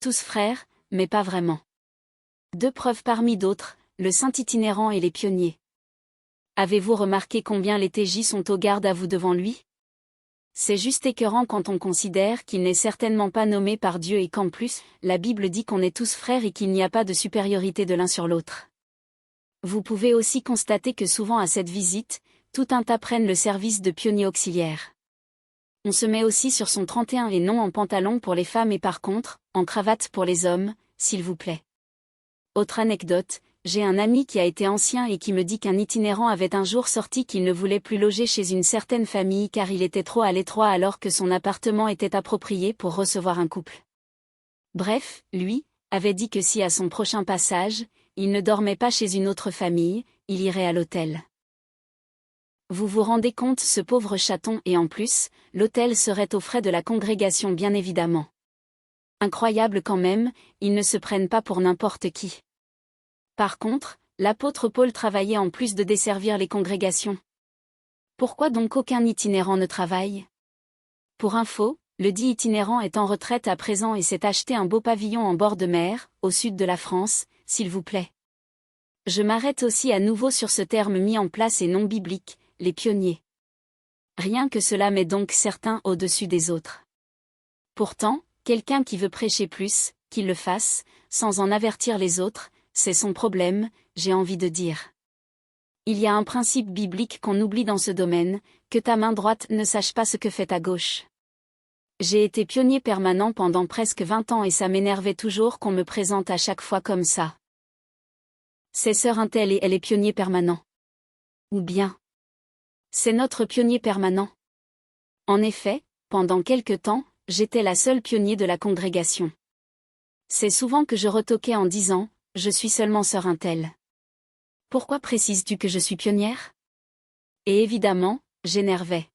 Tous frères, mais pas vraiment. Deux preuves parmi d'autres, le saint itinérant et les pionniers. Avez-vous remarqué combien les TJ sont au garde à vous devant lui? C'est juste écœurant quand on considère qu'il n'est certainement pas nommé par Dieu et qu'en plus, la Bible dit qu'on est tous frères et qu'il n'y a pas de supériorité de l'un sur l'autre. Vous pouvez aussi constater que souvent à cette visite, tout un tas prennent le service de pionnier auxiliaire. On se met aussi sur son 31 et non en pantalon pour les femmes et par contre, en cravate pour les hommes, s'il vous plaît. Autre anecdote, j'ai un ami qui a été ancien et qui me dit qu'un itinérant avait un jour sorti qu'il ne voulait plus loger chez une certaine famille car il était trop à l'étroit alors que son appartement était approprié pour recevoir un couple. Bref, lui, avait dit que si à son prochain passage, il ne dormait pas chez une autre famille, il irait à l'hôtel. Vous vous rendez compte ce pauvre chaton et en plus, l'hôtel serait aux frais de la congrégation bien évidemment. Incroyable quand même, ils ne se prennent pas pour n'importe qui. Par contre, l'apôtre Paul travaillait en plus de desservir les congrégations. Pourquoi donc aucun itinérant ne travaille? Pour info, le dit itinérant est en retraite à présent et s'est acheté un beau pavillon en bord de mer, au sud de la France, s'il vous plaît. Je m'arrête aussi à nouveau sur ce terme mis en place et non biblique, les pionniers. Rien que cela met donc certains au-dessus des autres. Pourtant, quelqu'un qui veut prêcher plus, qu'il le fasse, sans en avertir les autres, c'est son problème, j'ai envie de dire. Il y a un principe biblique qu'on oublie dans ce domaine, que ta main droite ne sache pas ce que fait ta gauche. J'ai été pionnier permanent pendant presque 20 ans et ça m'énervait toujours qu'on me présente à chaque fois comme ça. C'est sœur un tel et elle est pionnier permanent. Ou bien. C'est notre pionnier permanent. En effet, pendant quelque temps, j'étais la seule pionnier de la congrégation. C'est souvent que je retoquais en disant, je suis seulement sœur un tel. Pourquoi précises-tu que je suis pionnière? Et évidemment, j'énervais.